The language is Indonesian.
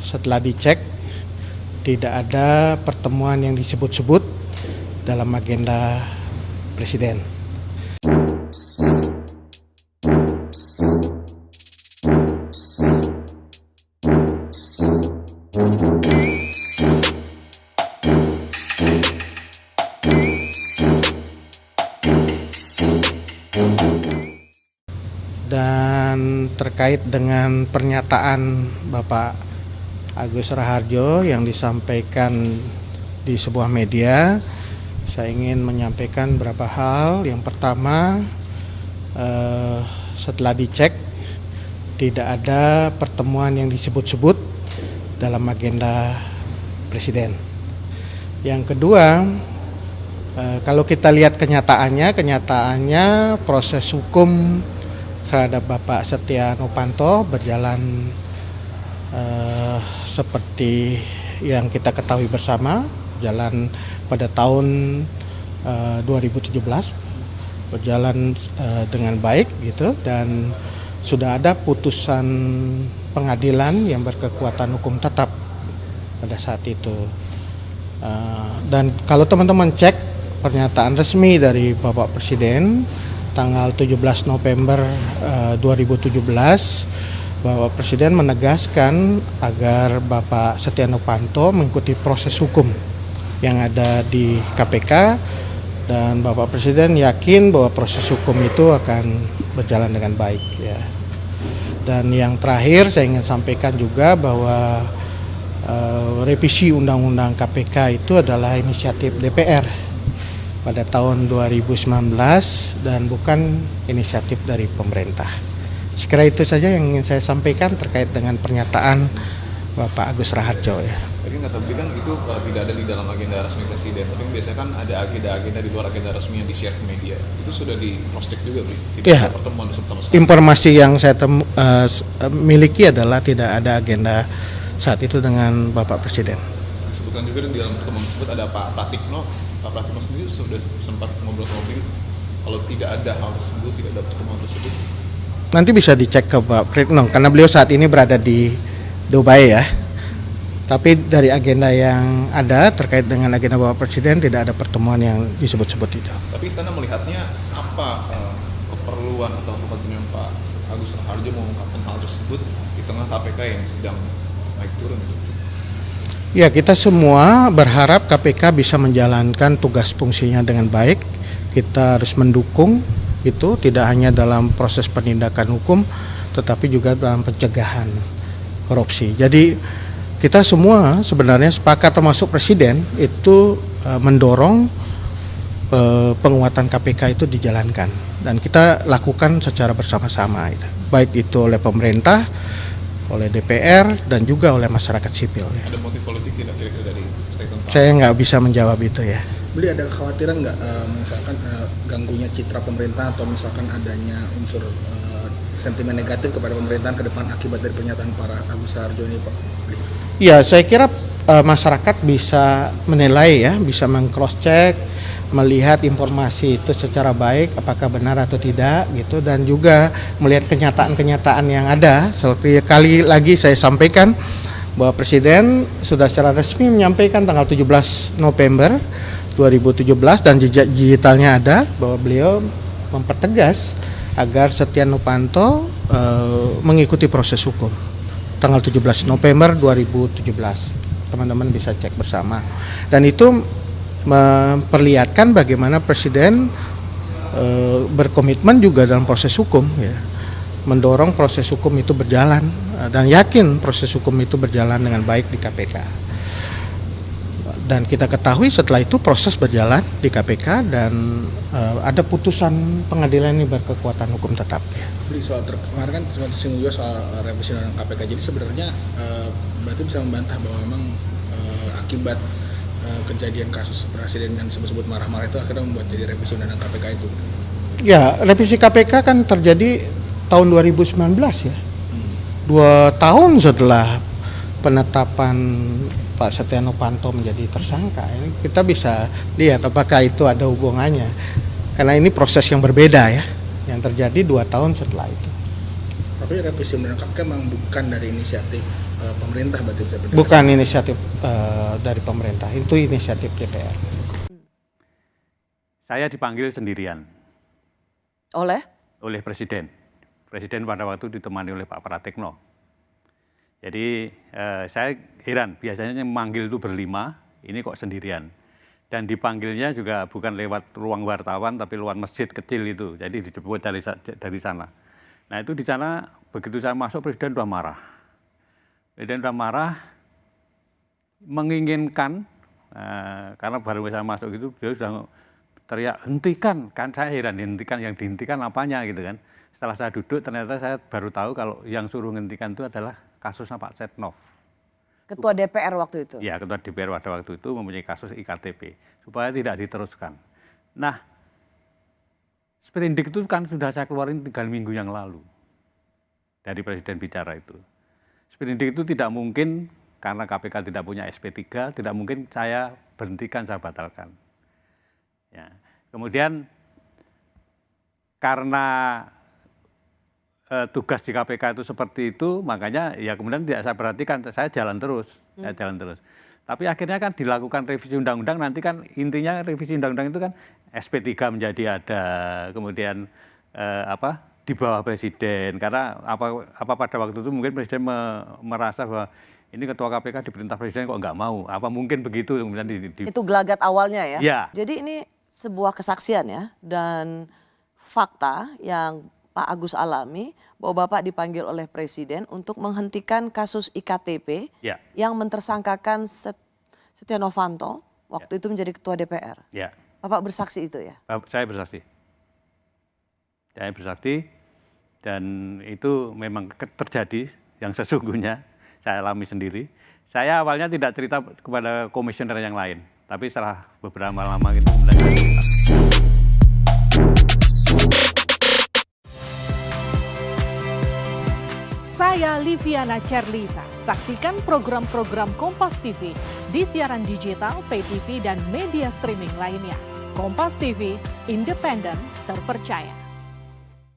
Setelah dicek, tidak ada pertemuan yang disebut-sebut dalam agenda Presiden. Dan terkait dengan pernyataan Bapak Agus Raharjo yang disampaikan di sebuah media, saya ingin menyampaikan beberapa hal. Yang pertama, setelah dicek, tidak ada pertemuan yang disebut-sebut dalam agenda Presiden. Yang kedua, kalau kita lihat kenyataannya proses hukum terhadap Bapak Setia Novanto berjalan seperti yang kita ketahui bersama, jalan pada tahun 2017, berjalan dengan baik gitu, dan sudah ada putusan pengadilan yang berkekuatan hukum tetap pada saat itu. Dan kalau teman-teman cek pernyataan resmi dari Bapak Presiden tanggal 17 November 2017, Bapak Presiden menegaskan agar Bapak Setia Novanto mengikuti proses hukum yang ada di KPK, dan Bapak Presiden yakin bahwa proses hukum itu akan berjalan dengan baik ya. Dan yang terakhir saya ingin sampaikan juga bahwa revisi Undang-Undang KPK itu adalah inisiatif DPR pada tahun 2019 dan bukan inisiatif dari pemerintah. Sekira itu saja yang ingin saya sampaikan terkait dengan pernyataan Bapak Agus Raharjo ya. Tadi nggak tahu kan itu tidak ada di dalam agenda resmi Presiden, tapi biasanya kan ada agenda-agenda di luar agenda resmi yang di-share ke media. Itu sudah di cross check juga, Tidak ya, ada pertemuan sama sekali. Informasi yang saya miliki adalah tidak ada agenda saat itu dengan Bapak Presiden. Disebutkan juga di dalam pertemuan tersebut ada Pak Pratikno. Pak Pratikno sendiri sudah sempat ngobrol sama beliau. Kalau tidak ada hal tersebut, tidak ada pertemuan tersebut, nanti bisa dicek ke Pak Pratikno karena beliau saat ini berada di Dubai ya. Tapi dari agenda yang ada terkait dengan agenda Bapak Presiden tidak ada pertemuan yang disebut-sebut itu. Tapi Istana melihatnya apa keperluan atau kepentingan Pak Agus Raharjo mengungkapkan hal tersebut di tengah KPK yang sedang naik turun? Ya, kita semua berharap KPK bisa menjalankan tugas fungsinya dengan baik. Kita harus mendukung itu tidak hanya dalam proses penindakan hukum tetapi juga dalam pencegahan korupsi. Jadi kita semua sebenarnya sepakat termasuk Presiden itu mendorong penguatan KPK itu dijalankan, dan kita lakukan secara bersama-sama itu. Baik itu oleh pemerintah, oleh DPR, dan juga oleh masyarakat sipil. Ada motif politik tidak kira-kira dari statement Pak? Saya nggak bisa menjawab itu ya. Beli ada kekhawatiran nggak misalkan ganggunya citra pemerintah atau misalkan adanya unsur sentimen negatif kepada pemerintahan ke depan akibat dari pernyataan para Agus Raharjo ini, Pak? Ya, saya kira masyarakat bisa menilai ya, bisa meng-cross check, melihat informasi itu secara baik apakah benar atau tidak gitu, dan juga melihat kenyataan-kenyataan yang ada. Seperti kali lagi saya sampaikan bahwa Presiden sudah secara resmi menyampaikan tanggal 17 November 2017 dan jejak digitalnya ada bahwa beliau mempertegas agar Setia Novanto mengikuti proses hukum tanggal 17 November 2017. Teman-teman bisa cek bersama. Dan itu memperlihatkan bagaimana Presiden berkomitmen juga dalam proses hukum ya. Mendorong proses hukum itu berjalan dan yakin proses hukum itu berjalan dengan baik di KPK. Dan kita ketahui setelah itu proses berjalan di KPK dan ada putusan pengadilan ini berkekuatan hukum tetap ya. Beli soal kemarin kan singgung juga soal revisi undang KPK. Jadi sebenarnya berarti bisa membantah bahwa memang akibat kejadian kasus Presiden yang disebut-sebut marah-marah itu akhirnya membuat jadi revisi undang KPK itu. Ya, revisi KPK kan terjadi tahun 2019 ya. 2 tahun setelah penetapan Pak Setia Novanto menjadi tersangka. Ini kita bisa lihat apakah itu ada hubungannya. Karena ini proses yang berbeda ya, yang terjadi 2 tahun setelah itu. Tapi revisi undang-undang KPK memang bukan dari inisiatif pemerintah berarti bisa berdasarkan. Bukan inisiatif dari pemerintah, itu inisiatif DPR. Saya dipanggil sendirian Oleh? oleh Presiden. Presiden pada waktu ditemani oleh Pak Pratikno. Jadi saya heran, biasanya yang memanggil itu berlima, ini kok sendirian. Dan dipanggilnya juga bukan lewat ruang wartawan, tapi lewat masjid kecil itu. Jadi dijemput dari sana. Nah itu di sana, begitu saya masuk, Presiden sudah marah. Presiden sudah marah, menginginkan, karena baru saya masuk itu, beliau sudah teriak, hentikan. Kan saya heran, hentikan, yang dihentikan apanya gitu kan. Setelah saya duduk, ternyata saya baru tahu kalau yang suruh hentikan itu adalah kasusnya Pak Setnov. Ketua DPR waktu itu? Ya, Ketua DPR pada waktu itu mempunyai kasus IKTP, supaya tidak diteruskan. Nah, sprindik itu kan sudah saya keluarin 3 minggu yang lalu, dari Presiden bicara itu. Sprindik itu tidak mungkin, karena KPK tidak punya SP3, tidak mungkin saya berhentikan, saya batalkan. Ya. Kemudian, karena tugas di KPK itu seperti itu, makanya ya kemudian tidak saya perhatikan, saya jalan terus, saya jalan terus. Tapi akhirnya kan dilakukan revisi undang-undang, nanti kan intinya revisi undang-undang itu kan SP3 menjadi ada, kemudian di bawah Presiden, karena apa pada waktu itu mungkin Presiden merasa bahwa ini Ketua KPK diperintah Presiden kok nggak mau, apa mungkin begitu kemudian Itu gelagat awalnya ya? Ya. Jadi ini sebuah kesaksian ya, dan fakta yang Pak Agus alami bahwa Bapak dipanggil oleh Presiden untuk menghentikan kasus IKTP Ya. yang mentersangkakan Setia Novanto waktu itu menjadi Ketua DPR. Ya. Bapak bersaksi itu ya? Saya bersaksi. Saya bersaksi dan itu memang terjadi yang sesungguhnya saya alami sendiri. Saya awalnya tidak cerita kepada komisioner yang lain, tapi setelah beberapa lama itu kemudian saya cerita. Saya Liviana Cerlisa. Saksikan program-program Kompas TV di siaran digital, pay TV, dan media streaming lainnya. Kompas TV, independen, terpercaya.